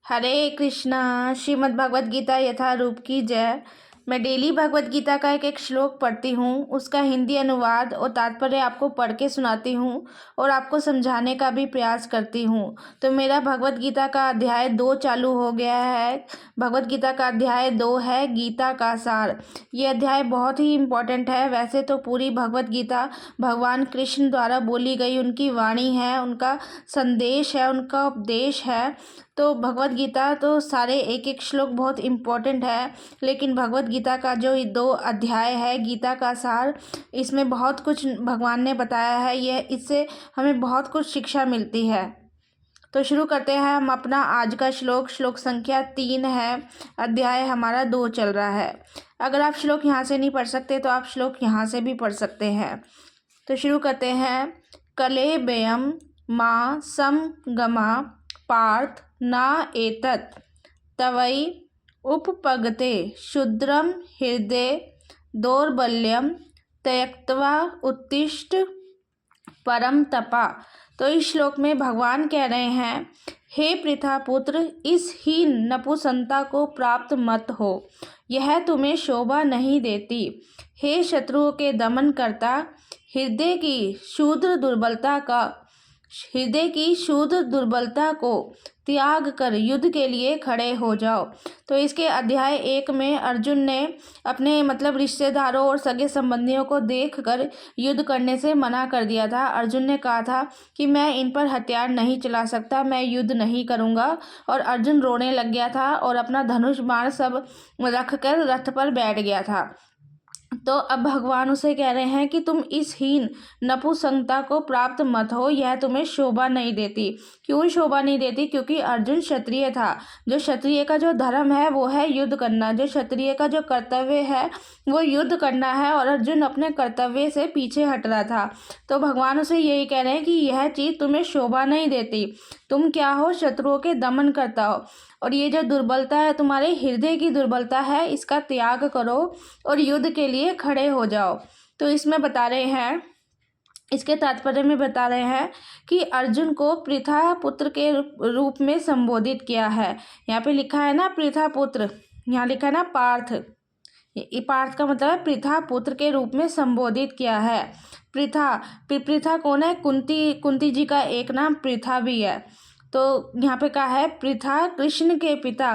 हरे कृष्णा। श्रीमद् भगवत गीता यथारूप की जय। मैं डेली भगवत गीता का एक एक श्लोक पढ़ती हूँ, उसका हिंदी अनुवाद और तात्पर्य आपको पढ़ के सुनाती हूँ और आपको समझाने का भी प्रयास करती हूँ। तो मेरा भगवत गीता का अध्याय 2 चालू हो गया है। भगवत गीता का अध्याय 2 है गीता का सार। ये अध्याय बहुत ही इम्पोर्टेंट है। वैसे तो पूरी भगवत गीता भगवान कृष्ण द्वारा बोली गई उनकी वाणी है, उनका संदेश है, उनका उपदेश है। तो भगवत गीता तो सारे एक एक श्लोक बहुत इम्पोर्टेंट है, लेकिन भगवत गीता का जो 2 अध्याय है गीता का सार, इसमें बहुत कुछ भगवान ने बताया है। यह इससे हमें बहुत कुछ शिक्षा मिलती है। तो शुरू करते हैं हम अपना आज का श्लोक। श्लोक संख्या 3 है, अध्याय हमारा 2 चल रहा है। अगर आप श्लोक यहाँ से नहीं पढ़ सकते तो आप श्लोक यहाँ से भी पढ़ सकते हैं। तो शुरू करते हैं। कलेबयम माँ समगमा पार्थ न एतत् तवै उपपगते क्षुद्रम हृदय दौर्बल्यम त्यक्त्वा उत्तिष्ठ परम तपा। तो इस श्लोक में भगवान कह रहे हैं, हे पृथा पुत्र, इस हीन नपुंसकता को प्राप्त मत हो, यह तुम्हें शोभा नहीं देती। हे शत्रुओं के दमन करता, हृदय की शुद्ध दुर्बलता को त्याग कर युद्ध के लिए खड़े हो जाओ। तो इसके अध्याय 1 में अर्जुन ने अपने रिश्तेदारों और सगे संबंधियों को देखकर युद्ध करने से मना कर दिया था। अर्जुन ने कहा था कि मैं इन पर हथियार नहीं चला सकता, मैं युद्ध नहीं करूंगा। और अर्जुन रोने लग गया था और अपना धनुष बाण सब रख कर रथ पर बैठ गया था। तो अब भगवान उसे कह रहे हैं कि तुम इस हीन नपुंसकता को प्राप्त मत हो, यह तुम्हें शोभा नहीं देती। क्यों शोभा नहीं देती? क्योंकि अर्जुन क्षत्रिय था। जो क्षत्रिय का जो धर्म है वो है युद्ध करना, जो क्षत्रिय का जो कर्तव्य है वो युद्ध करना है, और अर्जुन अपने कर्तव्य से पीछे हट रहा था। तो भगवान उसे यही कह रहे हैं कि यह चीज़ तुम्हें शोभा नहीं देती। तुम क्या हो? शत्रुओं के दमन करता हो, और ये जो दुर्बलता है तुम्हारे हृदय की दुर्बलता है, इसका त्याग करो और युद्ध के लिए खड़े हो जाओ। तो इसमें बता रहे हैं, इसके तात्पर्य में बता रहे हैं कि अर्जुन को पृथा पुत्र के रूप में संबोधित किया है। यहाँ पे लिखा है ना पृथा पुत्र, यहाँ लिखा है ना पार्थ। पार्थ का मतलब है पृथा पुत्र के रूप में संबोधित किया है। पृथा कौन है? कुंती जी का एक नाम पृथा भी है। तो यहाँ पे कहा है पृथा कृष्ण के पिता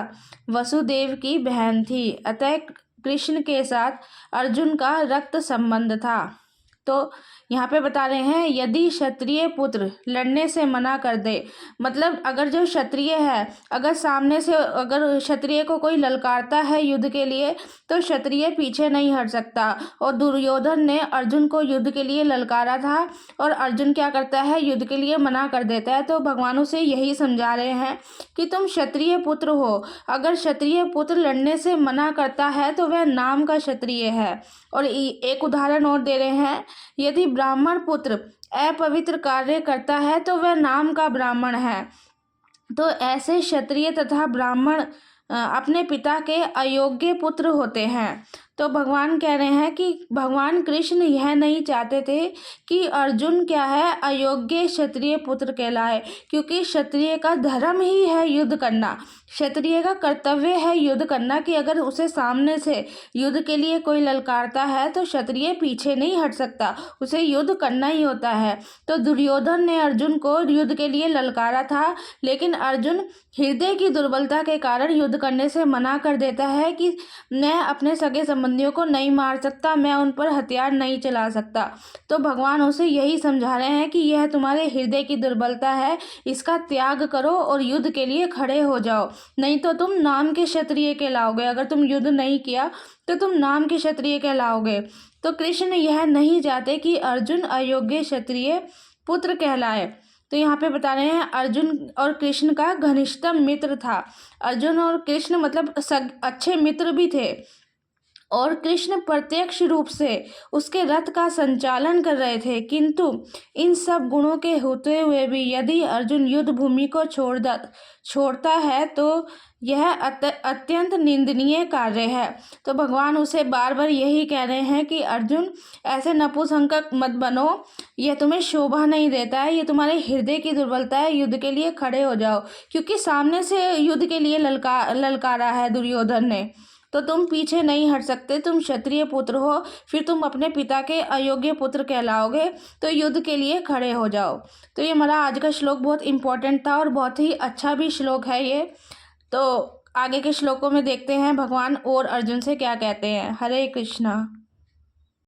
वसुदेव की बहन थी, अतः कृष्ण के साथ अर्जुन का रक्त संबंध था। तो यहाँ पे बता रहे हैं, यदि क्षत्रिय पुत्र लड़ने से मना कर दे, मतलब अगर जो क्षत्रिय है, अगर सामने से अगर क्षत्रिय को कोई ललकारता है युद्ध के लिए, तो क्षत्रिय पीछे नहीं हट सकता। और दुर्योधन ने अर्जुन को युद्ध के लिए ललकारा था, और अर्जुन क्या करता है? युद्ध के लिए मना कर देता है। तो भगवान उसे यही समझा रहे हैं कि तुम क्षत्रिय पुत्र हो। अगर क्षत्रिय पुत्र लड़ने से मना करता है तो वह नाम का क्षत्रिय है। और एक उदाहरण और दे रहे हैं, यदि ब्राह्मण पुत्र अपवित्र कार्य करता है तो वह नाम का ब्राह्मण है। तो ऐसे क्षत्रिय तथा ब्राह्मण अपने पिता के अयोग्य पुत्र होते हैं। तो भगवान कह रहे हैं कि भगवान कृष्ण यह नहीं चाहते थे कि अर्जुन क्या है? अयोग्य क्षत्रिय पुत्र कहलाए, क्योंकि क्षत्रिय का धर्म ही है युद्ध करना, क्षत्रिय का कर्तव्य है युद्ध करना, कि अगर उसे सामने से युद्ध के लिए कोई ललकारता है तो क्षत्रिय पीछे नहीं हट सकता, उसे युद्ध करना ही होता है। तो दुर्योधन ने अर्जुन को युद्ध के लिए ललकारा था, लेकिन अर्जुन हृदय की दुर्बलता के कारण युद्ध करने से मना कर देता है कि मैं अपने सगे संबंधियों को नहीं मार सकता, मैं उन पर हथियार नहीं चला सकता। तो भगवान उसे यही समझा रहे हैं कि यह तुम्हारे हृदय की दुर्बलता है, इसका त्याग करो और युद्ध के लिए खड़े हो जाओ, नहीं तो तुम नाम के क्षत्रिय कहलाओगे। अगर तुम युद्ध नहीं किया तो तुम नाम के क्षत्रिय कहलाओगे। तो कृष्ण यह नहीं चाहते कि अर्जुन अयोग्य क्षत्रिय पुत्र कहलाए। तो यहाँ पे बता रहे हैं, अर्जुन और कृष्ण का घनिष्ठतम मित्र था। अर्जुन और कृष्ण अच्छे मित्र भी थे। और कृष्ण प्रत्यक्ष रूप से उसके रथ का संचालन कर रहे थे। किंतु इन सब गुणों के होते हुए भी यदि अर्जुन युद्ध भूमि को छोड़ता है तो यह अत्यंत निंदनीय कार्य है। तो भगवान उसे बार बार यही कह रहे हैं कि अर्जुन, ऐसे नपुंसक मत बनो, यह तुम्हें शोभा नहीं देता है, ये तुम्हारे हृदय की दुर्बलता है, युद्ध के लिए खड़े हो जाओ। क्योंकि सामने से युद्ध के लिए ललकारा है दुर्योधन ने, तो तुम पीछे नहीं हट सकते। तुम क्षत्रिय पुत्र हो, फिर तुम अपने पिता के अयोग्य पुत्र कहलाओगे, तो युद्ध के लिए खड़े हो जाओ। तो ये हमारा आज का श्लोक बहुत इंपॉर्टेंट था और बहुत ही अच्छा भी श्लोक है ये। तो आगे के श्लोकों में देखते हैं भगवान और अर्जुन से क्या कहते हैं। हरे कृष्णा।